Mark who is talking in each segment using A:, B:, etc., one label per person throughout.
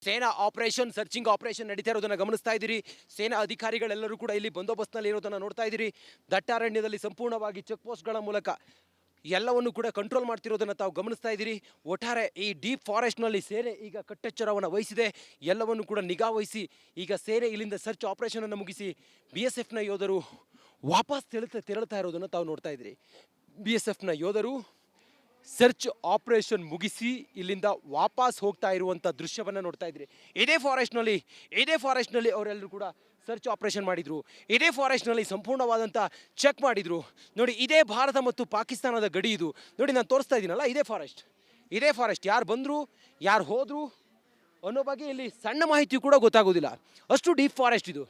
A: ಸೇನಾ operation searching operation ನಡೀತಾ ಇರೋದನ್ನ ಗಮನಿಸ್ತಾ ಇದ್ದೀರಿ. ಸೇನಾ ಅಧಿಕಾರಿಗಳೆಲ್ಲರೂ ಕೂಡ ಇಲ್ಲಿ ಬಂದೋಬಸ್ತ್ನಲ್ಲಿ ಇರೋದನ್ನ ನೋಡ್ತಾ ಇದ್ದೀರಿ. ದಟ್ಟಾರಣ್ಯದಲ್ಲಿ ಸಂಪೂರ್ಣವಾಗಿ ಚೆಕ್ ಪೋಸ್ಟ್ಗಳ ಮೂಲಕ ಎಲ್ಲವನ್ನು ಕೂಡ ಕಂಟ್ರೋಲ್ ಮಾಡ್ತಿರೋದನ್ನ ತಾವು ಗಮನಿಸ್ತಾ ಇದ್ದೀರಿ. ಒಟ್ಟಾರೆ ಈ ಡೀಪ್ ಫಾರೆಸ್ಟ್ನಲ್ಲಿ ಸೇನೆ ಈಗ ಕಟ್ಟೆಚ್ಚರವನ್ನು ವಹಿಸಿದೆ. ಎಲ್ಲವನ್ನು ಕೂಡ ನಿಗಾ ವಹಿಸಿ ಈಗ ಸೇನೆ ಇಲ್ಲಿಂದ ಸರ್ಚ್ ಆಪರೇಷನ್ ಅನ್ನು ಮುಗಿಸಿ BSFನ ಯೋಧರು ವಾಪಸ್ ತೆರಳುತ್ತಾ ಇರೋದನ್ನು ತಾವು ನೋಡ್ತಾ ಇದ್ದೀರಿ. BSFನ ಯೋಧರು ಸರ್ಚ್ ಆಪರೇಷನ್ ಮುಗಿಸಿ ಇಲ್ಲಿಂದ ವಾಪಸ್ ಹೋಗ್ತಾ ಇರುವಂಥ ದೃಶ್ಯವನ್ನು ನೋಡ್ತಾ ಇದ್ರಿ. ಇದೇ ಫಾರೆಸ್ಟ್ನಲ್ಲಿ ಅವರೆಲ್ಲರೂ ಕೂಡ ಸರ್ಚ್ ಆಪರೇಷನ್ ಮಾಡಿದರು. ಇದೇ ಫಾರೆಸ್ಟ್ನಲ್ಲಿ ಸಂಪೂರ್ಣವಾದಂಥ ಚೆಕ್ ಮಾಡಿದರು. ನೋಡಿ, ಇದೇ ಭಾರತ ಮತ್ತು ಪಾಕಿಸ್ತಾನದ ಗಡಿ ಇದು. ನೋಡಿ, ನಾನು ತೋರಿಸ್ತಾ ಇದ್ದೀನಲ್ಲ, ಇದೇ ಫಾರೆಸ್ಟ್ ಯಾರು ಬಂದರು ಯಾರು ಹೋದರು ಅನ್ನೋ ಬಗ್ಗೆ ಇಲ್ಲಿ ಸಣ್ಣ ಮಾಹಿತಿ ಕೂಡ ಗೊತ್ತಾಗೋದಿಲ್ಲ. ಅಷ್ಟು ಡೀಪ್ ಫಾರೆಸ್ಟ್ ಇದು.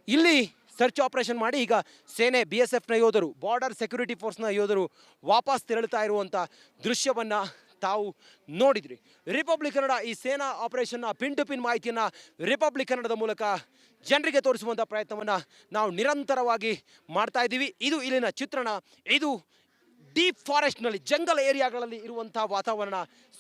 A: ಇಲ್ಲಿ ಸರ್ಚ್ ಆಪರೇಷನ್ ಮಾಡಿ ಈಗ ಸೇನೆ BSFನ ಯೋಧರು, ಬಾರ್ಡರ್ ಸೆಕ್ಯೂರಿಟಿ ಫೋರ್ಸ್ನ ಯೋಧರು ವಾಪಸ್ ತೆರಳುತ್ತಾ ಇರುವಂಥ ದೃಶ್ಯವನ್ನು ತಾವು ನೋಡಿದ್ರಿ. ರಿಪಬ್ಲಿಕ್ ಕನ್ನಡ ಈ ಸೇನಾ ಆಪರೇಷನ್ನ ಪಿನ್ ಟು ಪಿನ್ ಮಾಹಿತಿಯನ್ನು ರಿಪಬ್ಲಿಕ್ ಕನ್ನಡದ ಮೂಲಕ ಜನರಿಗೆ ತೋರಿಸುವಂಥ ಪ್ರಯತ್ನವನ್ನು ನಾವು ನಿರಂತರವಾಗಿ ಮಾಡ್ತಾ ಇದ್ದೀವಿ. ಇದು ಇಲ್ಲಿನ ಚಿತ್ರಣ. ಇದು ಡೀಪ್ ಫಾರೆಸ್ಟ್ನಲ್ಲಿ ಜಂಗಲ್ ಏರಿಯಾಗಳಲ್ಲಿ ಇರುವಂಥ ವಾತಾವರಣ.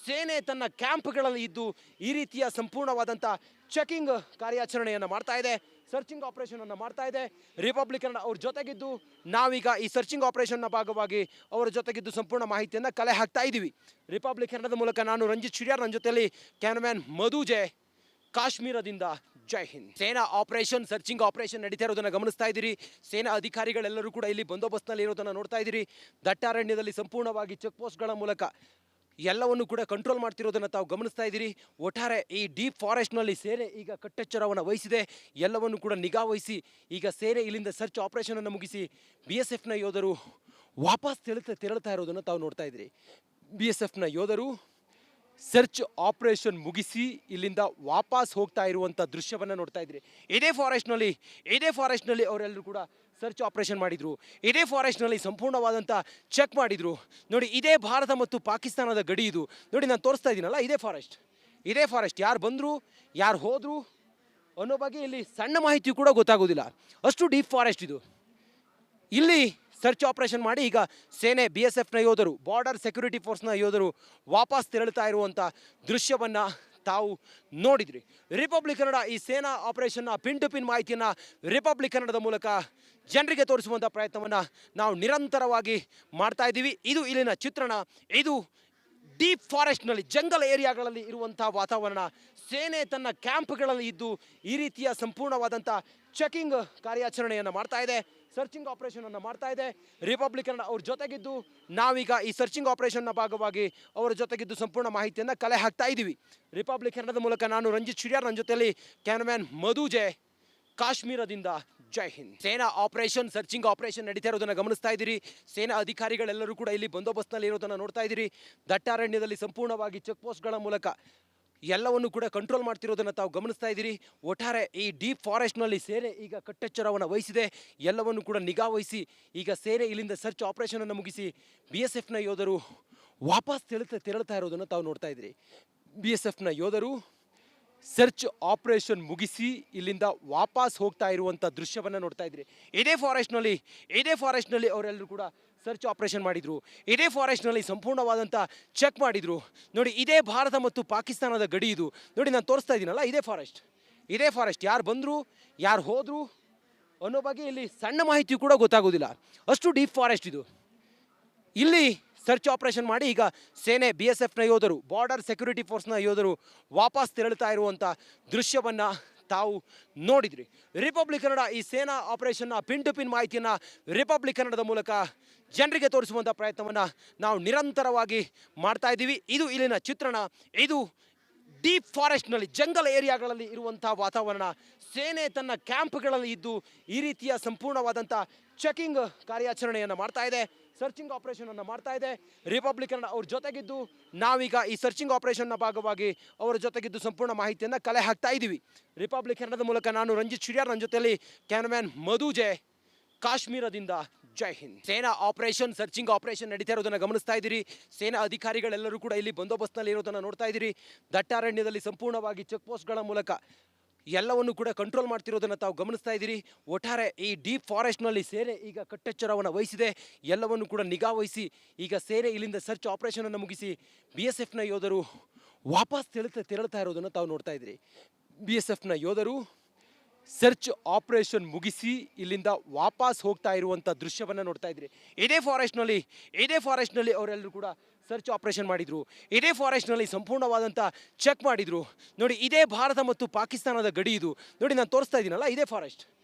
A: ಸೇನೆ ತನ್ನ ಕ್ಯಾಂಪ್ಗಳಲ್ಲಿ ಇದ್ದು ಈ ರೀತಿಯ ಸಂಪೂರ್ಣವಾದಂಥ ಚೆಕಿಂಗ್ ಕಾರ್ಯಾಚರಣೆಯನ್ನು ಮಾಡ್ತಾ ಇದೆ, ಸರ್ಚಿಂಗ್ ಆಪರೇಷನನ್ನು ಮಾಡ್ತಾ ಇದೆ. ರಿಪಬ್ಲಿಕ್ ಕನ್ನಡ ಅವ್ರ ಜೊತೆಗಿದ್ದು ನಾವೀಗ ಈ ಸರ್ಚಿಂಗ್ ಆಪರೇಷನ್ನ ಭಾಗವಾಗಿ ಅವರ ಜೊತೆಗಿದ್ದು ಸಂಪೂರ್ಣ ಮಾಹಿತಿಯನ್ನು ಕಲೆ ಹಾಕ್ತಾ ಇದ್ದೀವಿ. ರಿಪಬ್ಲಿಕ್ ಕನ್ನಡದ ಮೂಲಕ ನಾನು ರಂಜಿತ್ ಶಿಡ್ಯಾರ್, ನನ್ನ ಜೊತೆಯಲ್ಲಿ ಕ್ಯಾಮರಾಮ್ಯಾನ್ ಮಧು ಜೆ, ಕಾಶ್ಮೀರದಿಂದ. ಜೈ ಹಿಂದ್. ಸೇನಾ ಆಪರೇಷನ್ ಸರ್ಚಿಂಗ್ ಆಪರೇಷನ್ ನಡೀತಾ ಇರೋದನ್ನು ಗಮನಿಸ್ತಾ ಇದ್ದೀರಿ. ಸೇನಾ ಅಧಿಕಾರಿಗಳೆಲ್ಲರೂ ಕೂಡ ಇಲ್ಲಿ ಬಂದೋಬಸ್ತ್ನಲ್ಲಿ ಇರೋದನ್ನು ನೋಡ್ತಾ ಇದ್ದೀರಿ. ದಟ್ಟಾರಣ್ಯದಲ್ಲಿ ಸಂಪೂರ್ಣವಾಗಿ ಚೆಕ್ ಪೋಸ್ಟ್ಗಳ ಮೂಲಕ ಎಲ್ಲವನ್ನು ಕೂಡ ಕಂಟ್ರೋಲ್ ಮಾಡ್ತಿರೋದನ್ನು ತಾವು ಗಮನಿಸ್ತಾ ಇದ್ದೀರಿ. ಒಟ್ಟಾರೆ ಈ ಡೀಪ್ ಫಾರೆಸ್ಟ್ನಲ್ಲಿ ಸೇನೆ ಈಗ ಕಟ್ಟೆಚ್ಚರವನ್ನು ವಹಿಸಿದೆ. ಎಲ್ಲವನ್ನು ಕೂಡ ನಿಗಾ ವಹಿಸಿ ಈಗ ಸೇನೆ ಇಲ್ಲಿಂದ ಸರ್ಚ್ ಆಪರೇಷನನ್ನು ಮುಗಿಸಿ BSFನ ಯೋಧರು ವಾಪಸ್ ತೆರಳುತ್ತಾ ಇರೋದನ್ನು ತಾವು ನೋಡ್ತಾ ಇದ್ದೀರಿ. BSFನ ಯೋಧರು ಸರ್ಚ್ ಆಪರೇಷನ್ ಮುಗಿಸಿ ಇಲ್ಲಿಂದ ವಾಪಸ್ ಹೋಗ್ತಾ ಇರುವಂಥ ದೃಶ್ಯವನ್ನು ನೋಡ್ತಾ ಇದ್ದೀರಿ. ಇದೇ ಫಾರೆಸ್ಟ್ನಲ್ಲಿ ಅವರೆಲ್ಲರೂ ಕೂಡ ಸರ್ಚ್ ಆಪರೇಷನ್ ಮಾಡಿದರು. ಇದೇ ಫಾರೆಸ್ಟ್ನಲ್ಲಿ ಸಂಪೂರ್ಣವಾದಂಥ ಚೆಕ್ ಮಾಡಿದರು. ನೋಡಿ, ಇದೇ ಭಾರತ ಮತ್ತು ಪಾಕಿಸ್ತಾನದ ಗಡಿ ಇದು. ನೋಡಿ, ನಾನು ತೋರಿಸ್ತಾ ಇದ್ದೀನಲ್ಲ, ಇದೇ ಫಾರೆಸ್ಟ್ ಯಾರು ಬಂದರು ಯಾರು ಹೋದರು ಅನ್ನೋ ಬಗ್ಗೆ ಇಲ್ಲಿ ಸಣ್ಣ ಮಾಹಿತಿ ಕೂಡ ಗೊತ್ತಾಗೋದಿಲ್ಲ. ಅಷ್ಟು ಡೀಪ್ ಫಾರೆಸ್ಟ್ ಇದು. ಇಲ್ಲಿ ಸರ್ಚ್ ಆಪರೇಷನ್ ಮಾಡಿ ಈಗ ಸೇನೆ BSFನ ಯೋಧರು, ಬಾರ್ಡರ್ ಸೆಕ್ಯೂರಿಟಿ ಫೋರ್ಸ್ನ ಯೋಧರು ವಾಪಸ್ ತೆರಳುತ್ತಾ ಇರುವಂಥ ದೃಶ್ಯವನ್ನು ತಾವು ನೋಡಿದ್ರಿ. ರಿಪಬ್ಲಿಕ್ ಕನ್ನಡ ಈ ಸೇನಾ ಆಪರೇಷನ್ನ ಪಿನ್ ಟು ಪಿನ್ ಮಾಹಿತಿಯನ್ನು ರಿಪಬ್ಲಿಕ್ ಕನ್ನಡದ ಮೂಲಕ ಜನರಿಗೆ ತೋರಿಸುವಂಥ ಪ್ರಯತ್ನವನ್ನು ನಾವು ನಿರಂತರವಾಗಿ ಮಾಡ್ತಾ ಇದ್ದೀವಿ. ಇದು ಇಲ್ಲಿನ ಚಿತ್ರಣ. ಇದು ಡೀಪ್ ಫಾರೆಸ್ಟ್ನಲ್ಲಿ ಜಂಗಲ್ ಏರಿಯಾಗಳಲ್ಲಿ ಇರುವಂಥ ವಾತಾವರಣ. ಸೇನೆ ತನ್ನ ಕ್ಯಾಂಪ್ಗಳಲ್ಲಿ ಇದ್ದು ಈ ರೀತಿಯ ಸಂಪೂರ್ಣವಾದಂಥ ಚೆಕಿಂಗ್ ಕಾರ್ಯಾಚರಣೆಯನ್ನು ಮಾಡ್ತಾ ಇದೆ, ಸರ್ಚಿಂಗ್ ಆಪರೇಷನನ್ನು ಮಾಡ್ತಾ ಇದೆ. ರಿಪಬ್ಲಿಕ್ ಕನ್ನಡ ಅವ್ರ ಜೊತೆಗಿದ್ದು ನಾವೀಗ ಈ ಸರ್ಚಿಂಗ್ ಆಪರೇಷನ್ನ ಭಾಗವಾಗಿ ಅವರ ಜೊತೆಗಿದ್ದು ಸಂಪೂರ್ಣ ಮಾಹಿತಿಯನ್ನು ಕಲೆ ಹಾಕ್ತಾ ಇದ್ದೀವಿ. ರಿಪಬ್ಲಿಕ್ ಕನ್ನಡದ ಮೂಲಕ ನಾನು ರಂಜಿತ್ ಶಿಡ್ಯಾರ್, ನನ್ನ ಜೊತೆಯಲ್ಲಿ ಕ್ಯಾಮರಾಮ್ಯಾನ್ ಮಧು ಜೆ, ಕಾಶ್ಮೀರದಿಂದ. ಜೈ ಹಿಂದ್. ಸೇನಾ ಆಪರೇಷನ್ ಸರ್ಚಿಂಗ್ ಆಪರೇಷನ್ ನಡೀತಾ ಇರೋದನ್ನು ಗಮನಿಸ್ತಾ ಇದ್ದೀರಿ. ಸೇನಾ ಅಧಿಕಾರಿಗಳೆಲ್ಲರೂ ಕೂಡ ಇಲ್ಲಿ ಬಂದೋಬಸ್ತ್ನಲ್ಲಿ ಇರೋದನ್ನು ನೋಡ್ತಾ ಇದ್ದೀರಿ. ದಟ್ಟಾರಣ್ಯದಲ್ಲಿ ಸಂಪೂರ್ಣವಾಗಿ ಚೆಕ್ ಪೋಸ್ಟ್ಗಳ ಮೂಲಕ ಎಲ್ಲವನ್ನು ಕೂಡ ಕಂಟ್ರೋಲ್ ಮಾಡ್ತಿರೋದನ್ನು ತಾವು ಗಮನಿಸ್ತಾ ಇದ್ದೀರಿ. ಒಟ್ಟಾರೆ ಈ ಡೀಪ್ ಫಾರೆಸ್ಟ್ನಲ್ಲಿ ಸೇನೆ ಈಗ ಕಟ್ಟೆಚ್ಚರವನ್ನು ವಹಿಸಿದೆ. ಎಲ್ಲವನ್ನು ಕೂಡ ನಿಗಾ ವಹಿಸಿ ಈಗ ಸೇನೆ ಇಲ್ಲಿಂದ ಸರ್ಚ್ ಆಪರೇಷನನ್ನು ಮುಗಿಸಿ BSFನ ಯೋಧರು ವಾಪಸ್ ತೆರಳುತ್ತಾ ಇರೋದನ್ನು ತಾವು ನೋಡ್ತಾ ಇದ್ದೀರಿ. BSFನ ಯೋಧರು ಸರ್ಚ್ ಆಪರೇಷನ್ ಮುಗಿಸಿ ಇಲ್ಲಿಂದ ವಾಪಸ್ ಹೋಗ್ತಾ ಇರುವಂಥ ದೃಶ್ಯವನ್ನು ನೋಡ್ತಾ ಇದ್ದೀರಿ. ಇದೇ ಫಾರೆಸ್ಟ್ನಲ್ಲಿ ಅವರೆಲ್ಲರೂ ಕೂಡ ಸರ್ಚ್ ಆಪರೇಷನ್ ಮಾಡಿದರು. ಇದೇ ಫಾರೆಸ್ಟ್ನಲ್ಲಿ ಸಂಪೂರ್ಣವಾದಂಥ ಚೆಕ್ ಮಾಡಿದರು. ನೋಡಿ, ಇದೇ ಭಾರತ ಮತ್ತು ಪಾಕಿಸ್ತಾನದ ಗಡಿ ಇದು. ನೋಡಿ, ನಾನು ತೋರಿಸ್ತಾ ಇದ್ದೀನಲ್ಲ, ಇದೇ ಫಾರೆಸ್ಟ್ ಯಾರು ಬಂದರು ಯಾರು ಹೋದರು ಅನ್ನೋ ಬಗ್ಗೆ ಇಲ್ಲಿ ಸಣ್ಣ ಮಾಹಿತಿ ಕೂಡ ಗೊತ್ತಾಗೋದಿಲ್ಲ. ಅಷ್ಟು ಡೀಪ್ ಫಾರೆಸ್ಟ್ ಇದು. ಇಲ್ಲಿ ಸರ್ಚ್ ಆಪರೇಷನ್ ಮಾಡಿ ಈಗ ಸೇನೆ BSFನ ಯೋಧರು, ಬಾರ್ಡರ್ ಸೆಕ್ಯೂರಿಟಿ ಫೋರ್ಸ್ನ ಯೋಧರು ವಾಪಸ್ ತೆರಳುತ್ತಾ ಇರುವಂಥ ದೃಶ್ಯವನ್ನು ತಾವು ನೋಡಿದ್ರಿ. ರಿಪಬ್ಲಿಕ್ ಕನ್ನಡ ಈ ಸೇನಾ ಆಪರೇಷನ್ನ ಪಿನ್ ಟು ಪಿನ್ ಮಾಹಿತಿಯನ್ನು ರಿಪಬ್ಲಿಕ್ ಕನ್ನಡದ ಮೂಲಕ ಜನರಿಗೆ ತೋರಿಸುವಂಥ ಪ್ರಯತ್ನವನ್ನು ನಾವು ನಿರಂತರವಾಗಿ ಮಾಡ್ತಾ ಇದ್ದೀವಿ. ಇದು ಇಲ್ಲಿನ ಚಿತ್ರಣ. ಇದು ಡೀಪ್ ಫಾರೆಸ್ಟ್ನಲ್ಲಿ ಜಂಗಲ್ ಏರಿಯಾಗಳಲ್ಲಿ ಇರುವಂಥ ವಾತಾವರಣ. ಸೇನೆ ತನ್ನ ಕ್ಯಾಂಪ್ಗಳಲ್ಲಿ ಇದ್ದು ಈ ರೀತಿಯ ಸಂಪೂರ್ಣವಾದಂಥ ಚೆಕಿಂಗ್ ಕಾರ್ಯಾಚರಣೆಯನ್ನು ಮಾಡ್ತಾ ಇದೆ, ಸರ್ಚಿಂಗ್ ಆಪರೇಷನನ್ನು ಮಾಡ್ತಾ ಇದೆ. ರಿಪಬ್ಲಿಕ್ ಕನ್ನಡ ಅವ್ರ ಜೊತೆಗಿದ್ದು ನಾವೀಗ ಈ ಸರ್ಚಿಂಗ್ ಆಪರೇಷನ್ನ ಭಾಗವಾಗಿ ಅವರ ಜೊತೆಗಿದ್ದು ಸಂಪೂರ್ಣ ಮಾಹಿತಿಯನ್ನು ಕಲೆ ಹಾಕ್ತಾ ಇದ್ದೀವಿ. ರಿಪಬ್ಲಿಕ್ ಕನ್ನಡದ ಮೂಲಕ ನಾನು ರಂಜಿತ್ ಶಿಡ್ಯಾರ್, ನನ್ನ ಜೊತೆಯಲ್ಲಿ ಕ್ಯಾಮರಾಮ್ಯಾನ್ ಮಧು ಜೆ, ಕಾಶ್ಮೀರದಿಂದ. ಜೈ ಹಿಂದ್. ಸೇನಾ ಆಪರೇಷನ್ ಸರ್ಚಿಂಗ್ ಆಪರೇಷನ್ ನಡೀತಾ ಇರೋದನ್ನು ಗಮನಿಸ್ತಾ ಇದ್ದೀರಿ. ಸೇನಾ ಅಧಿಕಾರಿಗಳೆಲ್ಲರೂ ಕೂಡ ಇಲ್ಲಿ ಬಂದೋಬಸ್ತ್ನಲ್ಲಿ ಇರೋದನ್ನು ನೋಡ್ತಾ ಇದ್ದೀರಿ. ದಟ್ಟಾರಣ್ಯದಲ್ಲಿ ಸಂಪೂರ್ಣವಾಗಿ ಚೆಕ್ ಪೋಸ್ಟ್ಗಳ ಮೂಲಕ ಎಲ್ಲವನ್ನು ಕೂಡ ಕಂಟ್ರೋಲ್ ಮಾಡ್ತಿರೋದನ್ನು ತಾವು ಗಮನಿಸ್ತಾ ಇದ್ದೀರಿ. ಒಟ್ಟಾರೆ ಈ ಡೀಪ್ ಫಾರೆಸ್ಟ್ನಲ್ಲಿ ಸೇನೆ ಈಗ ಕಟ್ಟೆಚ್ಚರವನ್ನು ವಹಿಸಿದೆ. ಎಲ್ಲವನ್ನು ಕೂಡ ನಿಗಾ ವಹಿಸಿ ಈಗ ಸೇನೆ ಇಲ್ಲಿಂದ ಸರ್ಚ್ ಆಪರೇಷನನ್ನು ಮುಗಿಸಿ BSFನ ಯೋಧರು ವಾಪಸ್ ತೆರಳ್ತಾ ಇರೋದನ್ನು ತಾವು ನೋಡ್ತಾ ಇದ್ರಿ. BSFನ ಯೋಧರು ಸರ್ಚ್ ಆಪರೇಷನ್ ಮುಗಿಸಿ ಇಲ್ಲಿಂದ ವಾಪಸ್ ಹೋಗ್ತಾ ಇರುವಂಥ ದೃಶ್ಯವನ್ನು ನೋಡ್ತಾ ಇದ್ರಿ. ಇದೇ ಫಾರೆಸ್ಟ್ನಲ್ಲಿ ಅವರೆಲ್ಲರೂ ಕೂಡ ಸರ್ಚ್ ಆಪರೇಷನ್ ಮಾಡಿದರು. ಇದೇ ಫಾರೆಸ್ಟ್ನಲ್ಲಿ ಸಂಪೂರ್ಣವಾದಂಥ ಚೆಕ್ ಮಾಡಿದರು. ನೋಡಿ, ಇದೇ ಭಾರತ ಮತ್ತು ಪಾಕಿಸ್ತಾನದ ಗಡಿ ಇದು. ನೋಡಿ, ನಾನು ತೋರಿಸ್ತಾ ಇದ್ದೀನಲ್ಲ, ಇದೇ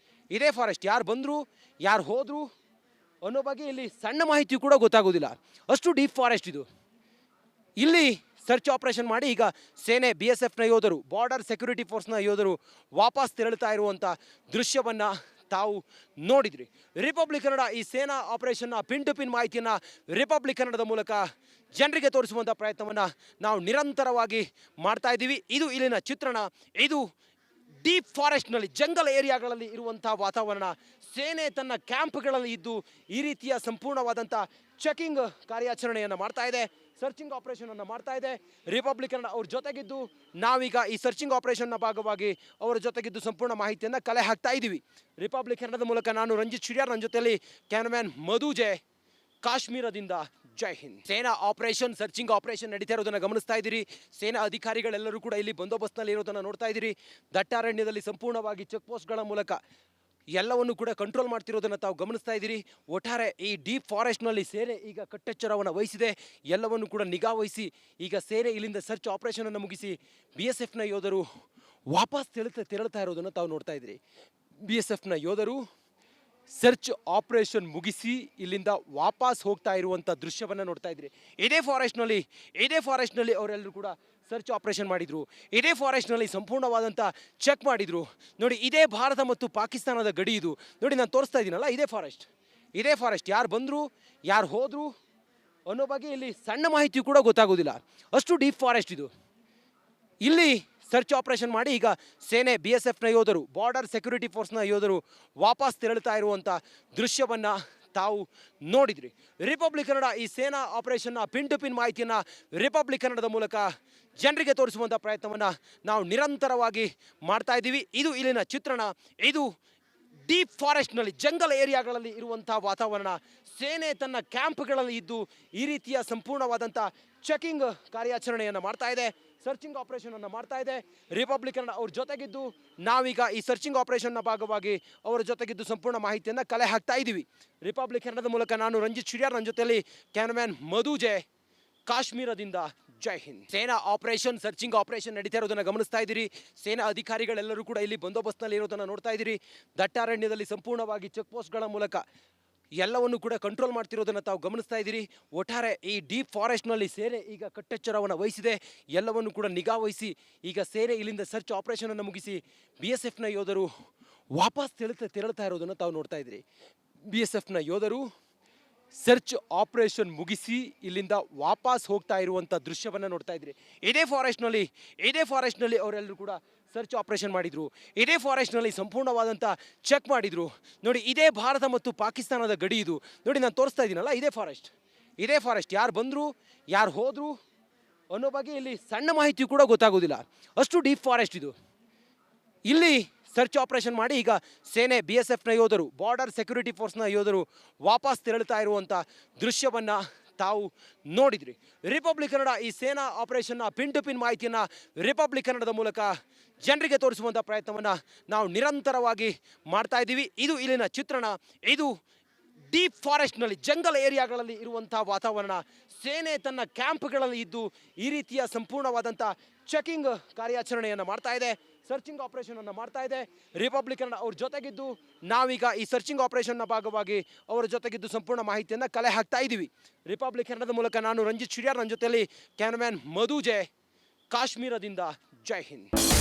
A: ಫಾರೆಸ್ಟ್ ಯಾರು ಬಂದರು ಯಾರು ಹೋದರು ಅನ್ನೋ ಬಗ್ಗೆ ಇಲ್ಲಿ ಸಣ್ಣ ಮಾಹಿತಿ ಕೂಡ ಗೊತ್ತಾಗೋದಿಲ್ಲ. ಅಷ್ಟು ಡೀಪ್ ಫಾರೆಸ್ಟ್ ಇದು. ಇಲ್ಲಿ ಸರ್ಚ್ ಆಪರೇಷನ್ ಮಾಡಿ ಈಗ ಸೇನೆ BSFನ ಯೋಧರು, ಬಾರ್ಡರ್ ಸೆಕ್ಯೂರಿಟಿ ಫೋರ್ಸ್ನ ಯೋಧರು ವಾಪಸ್ ತೆರಳುತ್ತಾ ಇರುವಂಥ ದೃಶ್ಯವನ್ನು ತಾವು ನೋಡಿದ್ರಿ. ರಿಪಬ್ಲಿಕ್ ಕನ್ನಡ ಈ ಸೇನಾ ಆಪರೇಷನ್ನ ಪಿನ್ ಟು ಪಿನ್ ಮಾಹಿತಿಯನ್ನು ರಿಪಬ್ಲಿಕ್ ಕನ್ನಡದ ಮೂಲಕ ಜನರಿಗೆ ತೋರಿಸುವಂಥ ಪ್ರಯತ್ನವನ್ನು ನಾವು ನಿರಂತರವಾಗಿ ಮಾಡ್ತಾ ಇದ್ದೀವಿ. ಇದು ಇಲ್ಲಿನ ಚಿತ್ರಣ. ಇದು ಡೀಪ್ ಫಾರೆಸ್ಟ್ನಲ್ಲಿ, ಜಂಗಲ್ ಏರಿಯಾಗಳಲ್ಲಿ ಇರುವಂಥ ವಾತಾವರಣ. ಸೇನೆ ತನ್ನ ಕ್ಯಾಂಪ್ಗಳಲ್ಲಿ ಇದ್ದು ಈ ರೀತಿಯ ಸಂಪೂರ್ಣವಾದಂಥ ಚೆಕಿಂಗ್ ಕಾರ್ಯಾಚರಣೆಯನ್ನು ಮಾಡ್ತಾ ಇದೆ, ಸರ್ಚಿಂಗ್ ಆಪರೇಷನನ್ನು ಮಾಡ್ತಾ ಇದೆ. ರಿಪಬ್ಲಿಕ್ ಕನ್ನಡ ಅವ್ರ ಜೊತೆಗಿದ್ದು ನಾವೀಗ ಈ ಸರ್ಚಿಂಗ್ ಆಪರೇಷನ್ನ ಭಾಗವಾಗಿ ಅವರ ಜೊತೆಗಿದ್ದು ಸಂಪೂರ್ಣ ಮಾಹಿತಿಯನ್ನು ಕಲೆ ಹಾಕ್ತಾ ಇದ್ದೀವಿ. ರಿಪಬ್ಲಿಕ್ ಕನ್ನಡದ ಮೂಲಕ ನಾನು ರಂಜಿತ್ ಶಿಡ್ಯಾರ್, ನನ್ನ ಜೊತೆಯಲ್ಲಿ ಕ್ಯಾಮರಾಮ್ಯಾನ್ ಮಧು ಜೆ, ಕಾಶ್ಮೀರದಿಂದ. ಜೈ ಹಿಂದ್. ಸೇನಾ ಆಪರೇಷನ್, ಸರ್ಚಿಂಗ್ ಆಪರೇಷನ್ ನಡೀತಾ ಇರೋದನ್ನು ಗಮನಿಸ್ತಾ ಇದ್ದೀರಿ. ಸೇನಾ ಅಧಿಕಾರಿಗಳೆಲ್ಲರೂ ಕೂಡ ಇಲ್ಲಿ ಬಂದೋಬಸ್ತ್ನಲ್ಲಿ ಇರೋದನ್ನು ನೋಡ್ತಾ ಇದ್ದೀರಿ. ದಟ್ಟಾರಣ್ಯದಲ್ಲಿ ಸಂಪೂರ್ಣವಾಗಿ ಚೆಕ್ ಪೋಸ್ಟ್ಗಳ ಮೂಲಕ ಎಲ್ಲವನ್ನು ಕೂಡ ಕಂಟ್ರೋಲ್ ಮಾಡ್ತಿರೋದನ್ನು ತಾವು ಗಮನಿಸ್ತಾ ಇದ್ದೀರಿ. ಒಟ್ಟಾರೆ ಈ ಡೀಪ್ ಫಾರೆಸ್ಟ್ನಲ್ಲಿ ಸೇನೆ ಈಗ ಕಟ್ಟೆಚ್ಚರವನ್ನು ವಹಿಸಿದೆ. ಎಲ್ಲವನ್ನು ಕೂಡ ನಿಗಾ ವಹಿಸಿ ಈಗ ಸೇನೆ ಇಲ್ಲಿಂದ ಸರ್ಚ್ ಆಪರೇಷನನ್ನು ಮುಗಿಸಿ BSFನ ಯೋಧರು ವಾಪಸ್ ತೆರಳ್ತಾ ಇರೋದನ್ನು ತಾವು ನೋಡ್ತಾ ಇದ್ದೀರಿ. BSFನ ಯೋಧರು ಸರ್ಚ್ ಆಪರೇಷನ್ ಮುಗಿಸಿ ಇಲ್ಲಿಂದ ವಾಪಸ್ ಹೋಗ್ತಾ ಇರುವಂಥ ದೃಶ್ಯವನ್ನು ನೋಡ್ತಾ ಇದ್ರಿ. ಇದೇ ಫಾರೆಸ್ಟ್ನಲ್ಲಿ ಅವರೆಲ್ಲರೂ ಕೂಡ ಸರ್ಚ್ ಆಪರೇಷನ್ ಮಾಡಿದರು. ಇದೇ ಫಾರೆಸ್ಟ್ನಲ್ಲಿ ಸಂಪೂರ್ಣವಾದಂಥ ಚೆಕ್ ಮಾಡಿದರು. ನೋಡಿ, ಇದೇ ಭಾರತ ಮತ್ತು ಪಾಕಿಸ್ತಾನದ ಗಡಿ ಇದು. ನೋಡಿ, ನಾನು ತೋರಿಸ್ತಾ ಇದ್ದೀನಲ್ಲ, ಇದೇ ಫಾರೆಸ್ಟ್ ಯಾರು ಬಂದರು ಯಾರು ಹೋದರು ಅನ್ನೋ ಬಗ್ಗೆ ಇಲ್ಲಿ ಸಣ್ಣ ಮಾಹಿತಿ ಕೂಡ ಗೊತ್ತಾಗೋದಿಲ್ಲ. ಅಷ್ಟು ಡೀಪ್ ಫಾರೆಸ್ಟ್ ಇದು. ಇಲ್ಲಿ ಸರ್ಚ್ ಆಪರೇಷನ್ ಮಾಡಿ ಈಗ ಸೇನೆ BSFನ ಯೋಧರು, ಬಾರ್ಡರ್ ಸೆಕ್ಯೂರಿಟಿ ಫೋರ್ಸ್ನ ಯೋಧರು ವಾಪಸ್ ತೆರಳುತ್ತಾ ಇರುವಂಥ ದೃಶ್ಯವನ್ನು ತಾವು ನೋಡಿದ್ರಿ. ರಿಪಬ್ಲಿಕ್ ಕನ್ನಡ ಈ ಸೇನಾ ಆಪರೇಷನ್ನ ಪಿನ್ ಟು ಪಿನ್ ಮಾಹಿತಿಯನ್ನು ರಿಪಬ್ಲಿಕ್ ಕನ್ನಡದ ಮೂಲಕ ಜನರಿಗೆ ತೋರಿಸುವಂಥ ಪ್ರಯತ್ನವನ್ನು ನಾವು ನಿರಂತರವಾಗಿ ಮಾಡ್ತಾ ಇದ್ದೀವಿ. ಇದು ಇಲ್ಲಿನ ಚಿತ್ರಣ. ಇದು ಡೀಪ್ ಫಾರೆಸ್ಟ್ನಲ್ಲಿ, ಜಂಗಲ್ ಏರಿಯಾಗಳಲ್ಲಿ ಇರುವಂಥ ವಾತಾವರಣ. ಸೇನೆ ತನ್ನ ಕ್ಯಾಂಪ್ಗಳಲ್ಲಿ ಇದ್ದು ಈ ರೀತಿಯ ಸಂಪೂರ್ಣವಾದಂಥ ಚೆಕಿಂಗ್ ಕಾರ್ಯಾಚರಣೆಯನ್ನು ಮಾಡ್ತಾ ಇದೆ, ಸರ್ಚಿಂಗ್ ಆಪರೇಷನನ್ನು ಮಾಡ್ತಾ ಇದೆ. ರಿಪಬ್ಲಿಕ್ ಕನ್ನಡ ಅವ್ರ ಜೊತೆಗಿದ್ದು ನಾವೀಗ ಈ ಸರ್ಚಿಂಗ್ ಆಪರೇಷನ್ನ ಭಾಗವಾಗಿ ಅವರ ಜೊತೆಗಿದ್ದು ಸಂಪೂರ್ಣ ಮಾಹಿತಿಯನ್ನು ಕಲೆ ಹಾಕ್ತಾ ಇದ್ದೀವಿ. ರಿಪಬ್ಲಿಕ್ ಕನ್ನಡದ ಮೂಲಕ ನಾನು ರಂಜಿತ್ ಶಿಡ್ಯಾರ್, ನನ್ನ ಜೊತೆಯಲ್ಲಿ ಕ್ಯಾಮರಾಮ್ಯಾನ್ ಮಧು ಜೆ, ಕಾಶ್ಮೀರದಿಂದ. ಜೈ ಹಿಂದ್. ಸೇನಾ ಆಪರೇಷನ್, ಸರ್ಚಿಂಗ್ ಆಪರೇಷನ್ ನಡೀತಾ ಇರೋದನ್ನು ಗಮನಿಸ್ತಾ ಇದ್ದೀರಿ. ಸೇನಾ ಅಧಿಕಾರಿಗಳೆಲ್ಲರೂ ಕೂಡ ಇಲ್ಲಿ ಬಂದೋಬಸ್ತ್ನಲ್ಲಿ ಇರೋದನ್ನು ನೋಡ್ತಾ ಇದ್ದೀರಿ. ದಟ್ಟಾರಣ್ಯದಲ್ಲಿ ಸಂಪೂರ್ಣವಾಗಿ ಚೆಕ್ ಪೋಸ್ಟ್ಗಳ ಮೂಲಕ ಎಲ್ಲವನ್ನು ಕೂಡ ಕಂಟ್ರೋಲ್ ಮಾಡ್ತಿರೋದನ್ನು ತಾವು ಗಮನಿಸ್ತಾ ಇದ್ದೀರಿ. ಒಟ್ಟಾರೆ ಈ ಡೀಪ್ ಫಾರೆಸ್ಟ್ನಲ್ಲಿ ಸೇನೆ ಈಗ ಕಟ್ಟೆಚ್ಚರವನ್ನು ವಹಿಸಿದೆ. ಎಲ್ಲವನ್ನು ಕೂಡ ನಿಗಾ ವಹಿಸಿ ಈಗ ಸೇನೆ ಇಲ್ಲಿಂದ ಸರ್ಚ್ ಆಪರೇಷನನ್ನು ಮುಗಿಸಿ BSFನ ಯೋಧರು ವಾಪಸ್ ತೆರಳ್ತಾ ಇರೋದನ್ನು ತಾವು ನೋಡ್ತಾ ಇದ್ದೀರಿ. BSFನ ಯೋಧರು ಸರ್ಚ್ ಆಪರೇಷನ್ ಮುಗಿಸಿ ಇಲ್ಲಿಂದ ವಾಪಸ್ ಹೋಗ್ತಾ ಇರುವಂಥ ದೃಶ್ಯವನ್ನು ನೋಡ್ತಾ ಇದ್ರಿ. ಇದೇ ಫಾರೆಸ್ಟ್ನಲ್ಲಿ ಅವರೆಲ್ಲರೂ ಕೂಡ ಸರ್ಚ್ ಆಪರೇಷನ್ ಮಾಡಿದರು. ಇದೇ ಫಾರೆಸ್ಟ್ನಲ್ಲಿ ಸಂಪೂರ್ಣವಾದಂಥ ಚೆಕ್ ಮಾಡಿದರು. ನೋಡಿ, ಇದೇ ಭಾರತ ಮತ್ತು ಪಾಕಿಸ್ತಾನದ ಗಡಿ ಇದು. ನೋಡಿ, ನಾನು ತೋರಿಸ್ತಾ ಇದ್ದೀನಲ್ಲ, ಇದೇ ಫಾರೆಸ್ಟ್ ಯಾರು ಬಂದರು ಯಾರು ಹೋದರು ಅನ್ನೋ ಬಗ್ಗೆ ಇಲ್ಲಿ ಸಣ್ಣ ಮಾಹಿತಿ ಕೂಡ ಗೊತ್ತಾಗೋದಿಲ್ಲ. ಅಷ್ಟು ಡೀಪ್ ಫಾರೆಸ್ಟ್ ಇದು. ಇಲ್ಲಿ ಸರ್ಚ್ ಆಪರೇಷನ್ ಮಾಡಿ ಈಗ ಸೇನೆ BSFನ ಯೋಧರು, ಬಾರ್ಡರ್ ಸೆಕ್ಯೂರಿಟಿ ಫೋರ್ಸ್ನ ಯೋಧರು ವಾಪಸ್ ತೆರಳುತ್ತಾ ಇರುವಂಥ ದೃಶ್ಯವನ್ನು ತಾವು ನೋಡಿದ್ರಿ. ರಿಪಬ್ಲಿಕ್ ಕನ್ನಡ ಈ ಸೇನಾ ಆಪರೇಷನ್ನ ಪಿನ್ ಟು ಪಿನ್ ಮಾಹಿತಿಯನ್ನು ರಿಪಬ್ಲಿಕ್ ಕನ್ನಡದ ಮೂಲಕ ಜನರಿಗೆ ತೋರಿಸುವಂಥ ಪ್ರಯತ್ನವನ್ನು ನಾವು ನಿರಂತರವಾಗಿ ಮಾಡ್ತಾ ಇದ್ದೀವಿ. ಇದು ಇಲ್ಲಿನ ಚಿತ್ರಣ. ಇದು ಡೀಪ್ ಫಾರೆಸ್ಟ್ನಲ್ಲಿ, ಜಂಗಲ್ ಏರಿಯಾಗಳಲ್ಲಿ ಇರುವಂಥ ವಾತಾವರಣ. ಸೇನೆ ತನ್ನ ಕ್ಯಾಂಪ್ಗಳಲ್ಲಿ ಇದ್ದು ಈ ರೀತಿಯ ಸಂಪೂರ್ಣವಾದಂಥ ಚೆಕಿಂಗ್ ಕಾರ್ಯಾಚರಣೆಯನ್ನು ಮಾಡ್ತಾ ಇದೆ, ಸರ್ಚಿಂಗ್ ಆಪರೇಷನನ್ನು ಮಾಡ್ತಾ ಇದೆ. ರಿಪಬ್ಲಿಕ್ ಕನ್ನಡ ಅವ್ರ ಜೊತೆಗಿದ್ದು ನಾವೀಗ ಈ ಸರ್ಚಿಂಗ್ ಆಪರೇಷನ್ನ ಭಾಗವಾಗಿ ಅವರ ಜೊತೆಗಿದ್ದು ಸಂಪೂರ್ಣ ಮಾಹಿತಿಯನ್ನು ಕಲೆ ಹಾಕ್ತಾ ಇದ್ದೀವಿ. ರಿಪಬ್ಲಿಕ್ ಕನ್ನಡದ ಮೂಲಕ ನಾನು ರಂಜಿತ್ ಶಿಡ್ಯಾರ್, ನನ್ನ ಜೊತೆಯಲ್ಲಿ ಕ್ಯಾಮರಾಮ್ಯಾನ್ ಮಧು ಜೆ, ಕಾಶ್ಮೀರದಿಂದ. ಜೈ ಹಿಂದ್.